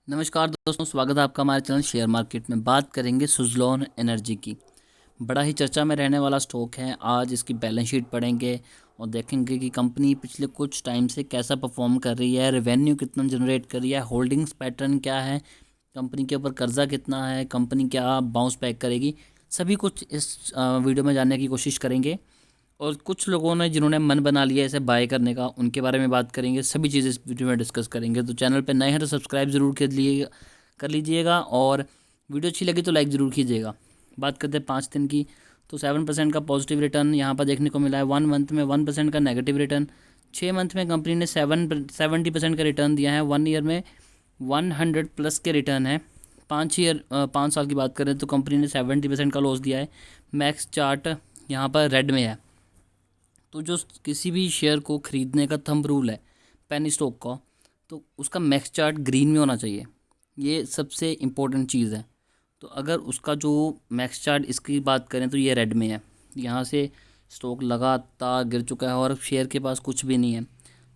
नमस्कार दोस्तों, स्वागत है आपका हमारे चैनल शेयर मार्केट में। बात करेंगे सुज़लोन एनर्जी की। बड़ा ही चर्चा में रहने वाला स्टॉक है। आज इसकी बैलेंस शीट पढ़ेंगे और देखेंगे कि कंपनी पिछले कुछ टाइम से कैसा परफॉर्म कर रही है, रेवेन्यू कितना जनरेट कर रही है, होल्डिंग्स पैटर्न क्या है, कंपनी के ऊपर कर्जा कितना है, कंपनी क्या बाउंस बैक करेगी। सभी कुछ इस वीडियो में जानने की कोशिश करेंगे। और कुछ लोगों ने जिन्होंने मन बना लिया इसे बाय करने का, उनके बारे में बात करेंगे। सभी चीज़ें इस वीडियो में डिस्कस करेंगे। तो चैनल पे नए हैं तो सब्सक्राइब ज़रूर कर लीजिएगा और वीडियो अच्छी लगी तो लाइक ज़रूर कीजिएगा। बात करते हैं 5 दिन की, तो 7% का पॉजिटिव रिटर्न यहाँ पर देखने को मिला है। 1 मंथ में 1% का नेगेटिव रिटर्न। 6 मंथ में कंपनी ने 70% का रिटर्न दिया है। 1 ईयर में 100+ के रिटर्न है। 5 साल की बात करें तो कंपनी ने 70% का लॉस दिया है। मैक्स चार्ट यहाँ पर रेड में है। तो जो किसी भी शेयर को ख़रीदने का थंब रूल है पेनी स्टॉक का, तो उसका मैक्स चार्ट ग्रीन में होना चाहिए। ये सबसे इम्पोर्टेंट चीज़ है। तो अगर उसका जो मैक्स चार्ट इसकी बात करें तो ये रेड में है। यहाँ से स्टॉक लगातार गिर चुका है और अब शेयर के पास कुछ भी नहीं है।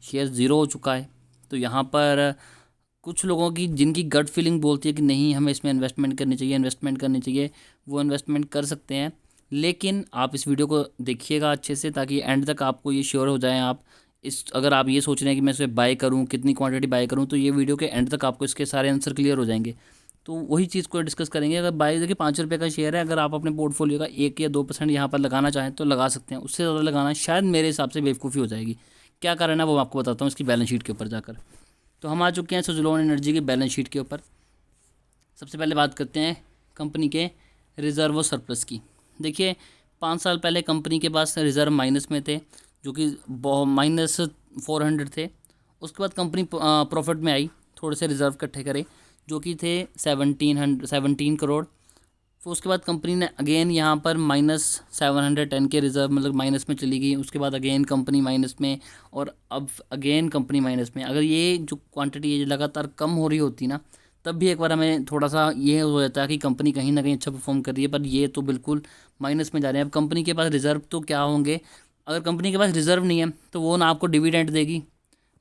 शेयर ज़ीरो हो चुका है। तो यहाँ पर कुछ लोगों की जिनकी गट फीलिंग बोलती है कि नहीं, हमें इसमें इन्वेस्टमेंट करनी चाहिए, वो इन्वेस्टमेंट कर सकते हैं। लेकिन आप इस वीडियो को देखिएगा अच्छे से, ताकि एंड तक आपको ये श्योर हो जाए। आप इस अगर आप ये सोच रहे हैं कि मैं इसे बाय करूं, कितनी क्वांटिटी बाय करूं, तो ये वीडियो के एंड तक आपको इसके सारे आंसर क्लियर हो जाएंगे। तो वही चीज़ को डिस्कस करेंगे। अगर बाय देखिए ₹5 का शेयर है, अगर आप अपने पोर्टफोलियो का 1 या 2% यहाँ पर लगाना चाहें तो लगा सकते हैं। उससे ज़्यादा लगाना शायद मेरे हिसाब से बेवकूफ़ी हो जाएगी। क्या कारण है वो मैं आपको बताता हूँ इसकी बैलेंस शीट के ऊपर जाकर। तो हम आ चुके हैं सुज़लोन एनर्जी की बैलेंस शीट के ऊपर। सबसे पहले बात करते हैं कंपनी के रिज़र्व और सरप्लस की। देखिए, 5 साल पहले कंपनी के पास रिज़र्व माइनस में थे, जो कि -400 थे। उसके बाद कंपनी प्रॉफिट में आई, थोड़े से रिज़र्व इकट्ठे करे जो कि थे 17 करोड़। फिर उसके बाद कंपनी ने अगेन यहाँ पर -710 के रिज़र्व, मतलब माइनस में चली गई। उसके बाद अगेन कंपनी माइनस में, और अब अगेन कंपनी माइनस में। अगर ये जो क्वांटिटी है लगातार कम हो रही होती ना, तब भी एक बार हमें थोड़ा सा ये हो जाता है कि कंपनी कहीं ना कहीं अच्छा परफॉर्म कर रही है। पर ये तो बिल्कुल माइनस में जा रहे हैं। अब कंपनी के पास रिज़र्व तो क्या होंगे। अगर कंपनी के पास रिज़र्व नहीं है तो वो ना आपको डिविडेंड देगी,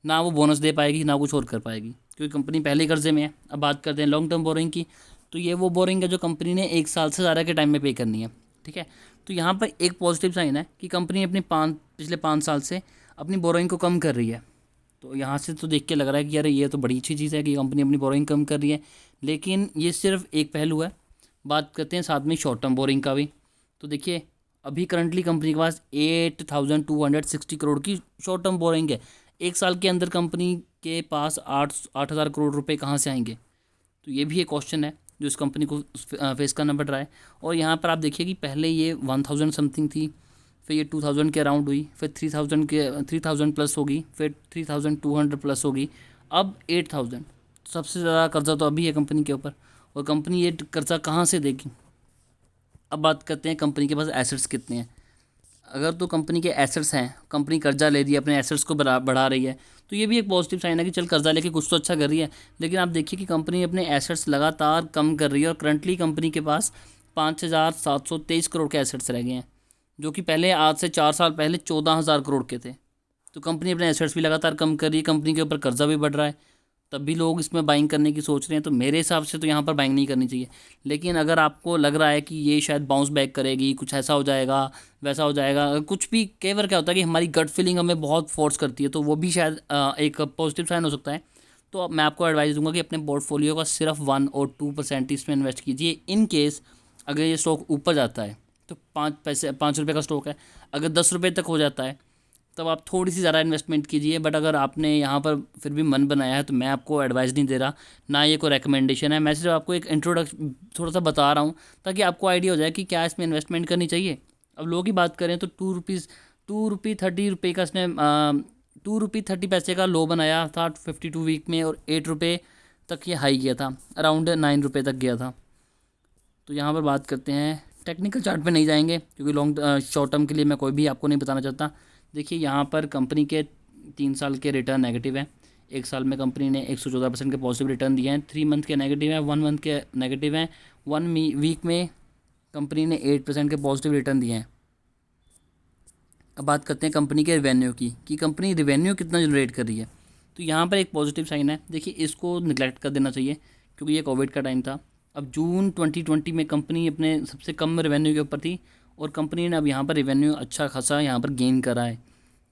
ना वो बोनस दे पाएगी, ना कुछ और कर पाएगी, क्योंकि कंपनी पहले ही कर्जे में है। अब बात करते हैं लॉन्ग टर्म बोरिंग की। तो ये वो बोरिंग है जो कंपनी ने 1 साल से ज़्यादा के टाइम में पे करनी है। ठीक है। तो यहाँ पर एक पॉजिटिव साइन है कि कंपनी अपनी पिछले 5 साल से अपनी बोरिंग को कम कर रही है। तो यहाँ से तो देख के लग रहा है कि यार ये तो बड़ी अच्छी चीज़ है कि कंपनी अपनी बोरिंग कम कर रही है। लेकिन ये सिर्फ एक पहलू है। बात करते हैं साथ में शॉर्ट टर्म बोरिंग का भी। तो देखिए, अभी करंटली कंपनी के पास 8,260 करोड़ की शॉर्ट टर्म बोरिंग है। 1 साल के अंदर कंपनी के पास 8,000 करोड़ रुपए कहाँ से आएंगे। तो ये भी एक क्वेश्चन है जो इस कंपनी को फेस करना पड़ रहा है। और यहाँ पर आप देखिए कि पहले ये 1,000 समथिंग थी, फिर ये 2,000 के अराउंड हुई, फिर 3,000 प्लस होगी, फिर 3,200 प्लस होगी, अब 8,000। सबसे ज़्यादा कर्जा तो अभी है कंपनी के ऊपर। और कंपनी ये कर्जा कहाँ से देगी। अब बात करते हैं कंपनी के पास एसेट्स कितने हैं। अगर तो कंपनी के एसेट्स हैं, कंपनी कर्जा ले रही है, अपने एसेट्स को बढ़ा रही है, तो ये भी एक पॉजिटिव साइन है कि चल कर्जा लेके कुछ तो अच्छा कर रही है। लेकिन आप देखिए कि कंपनी अपने एसेट्स लगातार कम कर रही है और करंटली कंपनी के पास 5,723 करोड़ के एसेट्स रह गए हैं, जो कि पहले आज से 4 साल पहले 14,000 करोड़ के थे। तो कंपनी अपने एसेट्स भी लगातार कम कर रही है, कंपनी के ऊपर कर्जा भी बढ़ रहा है, तब भी लोग इसमें बाइंग करने की सोच रहे हैं। तो मेरे हिसाब से तो यहाँ पर बाइंग नहीं करनी चाहिए। लेकिन अगर आपको लग रहा है कि ये शायद बाउंस बैक करेगी, कुछ ऐसा हो जाएगा, वैसा हो जाएगा, कुछ भी, कई बार क्या होता है कि हमारी गट फीलिंग हमें बहुत फोर्स करती है, तो वो भी शायद एक पॉजिटिव साइन हो सकता है। तो अब मैं आपको एडवाइस दूंगा कि अपने पोर्टफोलियो का सिर्फ 1 और 2% इसमें इन्वेस्ट कीजिए। इन केस अगर ये स्टॉक ऊपर जाता है तो 5 रुपये का स्टॉक है, अगर 10 रुपये तक हो जाता है तब आप थोड़ी सी ज़्यादा इन्वेस्टमेंट कीजिए। बट अगर आपने यहाँ पर फिर भी मन बनाया है तो मैं आपको एडवाइस नहीं दे रहा, ना ये कोई रिकमेंडेशन है। मैं सिर्फ आपको एक इंट्रोडक्शन थोड़ा सा बता रहा हूँ, ताकि आपको आइडिया हो जाए कि क्या इसमें इन्वेस्टमेंट करनी चाहिए। अब लोग की बात करें तो 2 रुपी 30 रुपये का इसने 2 रुपी 30 पैसे का लो बनाया था 52 वीक में, और 8 रुपये तक ये हाई गया था, अराउंड 9 रुपये तक गया था। तो यहाँ पर बात करते हैं, टेक्निकल चार्ट पे नहीं जाएंगे क्योंकि लॉन्ग शॉर्ट टर्म के लिए मैं कोई भी आपको नहीं बताना चाहता। देखिए, यहाँ पर कंपनी के 3 साल के रिटर्न नेगेटिव हैं। 1 साल में कंपनी ने 114% के पॉजिटिव रिटर्न दिए हैं। 3 मंथ के नेगेटिव हैं, 1 मंथ के नेगेटिव हैं, 1 वीक में कंपनी ने 8% के पॉजिटिव रिटर्न दिए हैं। अब बात करते हैं कंपनी के रेवेन्यू की, कि कंपनी रेवेन्यू कितना जनरेट कर रही है। तो यहाँ पर एक पॉजिटिव साइन है। देखिए, इसको निगलेक्ट कर देना चाहिए क्योंकि ये कोविड का टाइम था। अब जून 2020 में कंपनी अपने सबसे कम रेवेन्यू के ऊपर थी और कंपनी ने अब यहाँ पर रेवेन्यू अच्छा खासा यहाँ पर गेन करा है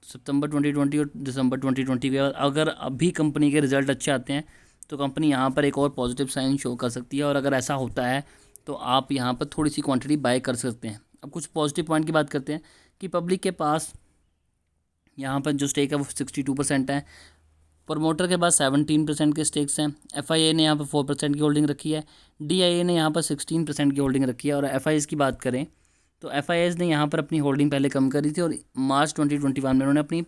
सितंबर 2020 और दिसंबर 2020 के बाद। अगर अभी कंपनी के रिजल्ट अच्छे आते हैं तो कंपनी यहाँ पर एक और पॉजिटिव साइन शो कर सकती है, और अगर ऐसा होता है तो आप यहाँ पर थोड़ी सी क्वांटिटी बाय कर सकते हैं। अब कुछ पॉजिटिव पॉइंट की बात करते हैं कि पब्लिक के पास यहाँ पर जो स्टेक है वो 62% है, प्रमोटर के पास 17% के स्टेक्स हैं, FIA ने यहाँ पर 4% की होल्डिंग रखी है, DIA ने यहाँ पर 16% की होल्डिंग रखी है। और FIS की बात करें तो FIS ने यहाँ पर अपनी होल्डिंग पहले कम करी थी और मार्च 2021 में उन्होंने अपनी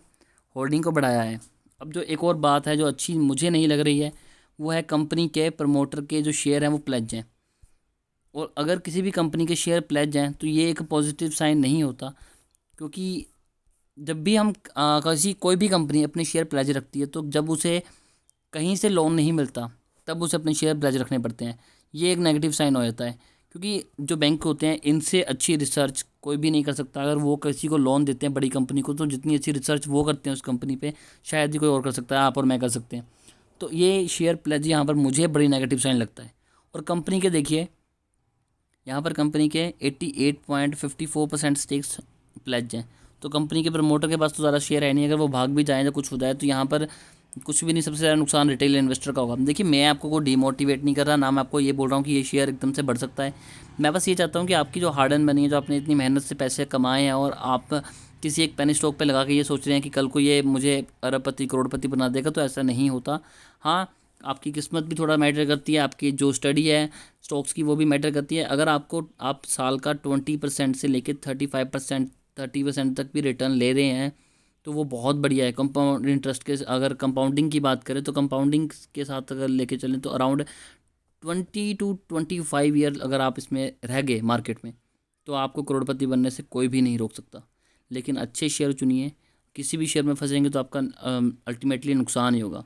होल्डिंग को बढ़ाया है। अब जो एक और बात है जो अच्छी मुझे नहीं लग रही है वो है कंपनी के प्रमोटर के जो शेयर हैं वो प्लेज हैं, और अगर किसी भी कंपनी के शेयर प्लेज हैं तो ये एक पॉजिटिव साइन नहीं होता, क्योंकि जब भी हम कोई भी कंपनी अपने शेयर प्लेज रखती है तो जब उसे कहीं से लोन नहीं मिलता तब उसे अपने शेयर प्लेज रखने पड़ते हैं। ये एक नेगेटिव साइन हो जाता है, क्योंकि जो बैंक होते हैं इनसे अच्छी रिसर्च कोई भी नहीं कर सकता। अगर वो किसी को लोन देते हैं बड़ी कंपनी को तो जितनी अच्छी रिसर्च वो करते हैं उस कंपनी पे शायद ही कोई और कर सकता है, आप और मैं कर सकते हैं। तो ये शेयर प्लेज यहाँ पर मुझे बड़ी नेगेटिव साइन लगता है। और कंपनी के देखिए यहाँ पर कंपनी के 88.54% स्टेक्स प्लेज हैं, तो कंपनी के प्रमोटर के पास तो ज़्यादा शेयर है नहीं। अगर वो भाग भी जाए या कुछ हो जाए तो यहाँ पर कुछ भी नहीं, सबसे ज़्यादा नुकसान रिटेल इन्वेस्टर का होगा। देखिए मैं आपको कोई डिमोटिवेट नहीं कर रहा, ना मैं आपको ये बोल रहा हूँ कि ये शेयर एकदम से बढ़ सकता है। मैं बस ये चाहता हूँ कि आपकी जो हार्ड अर्न मनी है, जो आपने इतनी मेहनत से पैसे कमाए हैं और आप किसी एक पेनी स्टॉक पे लगा के ये सोच रहे हैं कि कल को ये मुझे अरबपति करोड़पति बना देगा, तो ऐसा नहीं होता। हाँ, आपकी किस्मत भी थोड़ा मैटर करती है, आपकी जो स्टडी है स्टॉक्स की वो भी मैटर करती है। अगर आप साल का 20% से लेकर 35% 30% तक भी रिटर्न ले रहे हैं तो वो बहुत बढ़िया है। कंपाउंड इंटरेस्ट के अगर कंपाउंडिंग की बात करें तो कंपाउंडिंग के साथ अगर लेके चलें तो अराउंड 20 to 25 ईयर अगर आप इसमें रह गए मार्केट में तो आपको करोड़पति बनने से कोई भी नहीं रोक सकता। लेकिन अच्छे शेयर चुनिए, किसी भी शेयर में फंसेंगे तो आपका अल्टीमेटली नुकसान ही होगा।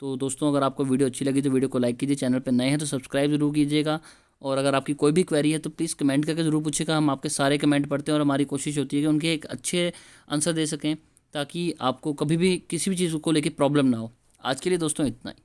तो दोस्तों अगर आपको वीडियो अच्छी लगी तो वीडियो को लाइक कीजिए, चैनल पर नए हैं तो सब्सक्राइब जरूर कीजिएगा, और अगर आपकी कोई भी क्वेरी है तो प्लीज़ कमेंट करके ज़रूर पूछिएगा। हम आपके सारे कमेंट पढ़ते हैं और हमारी कोशिश होती है कि उनके एक अच्छे आंसर दे सकें ताकि आपको कभी भी किसी भी चीज़ को लेकर प्रॉब्लम ना हो। आज के लिए दोस्तों इतना ही।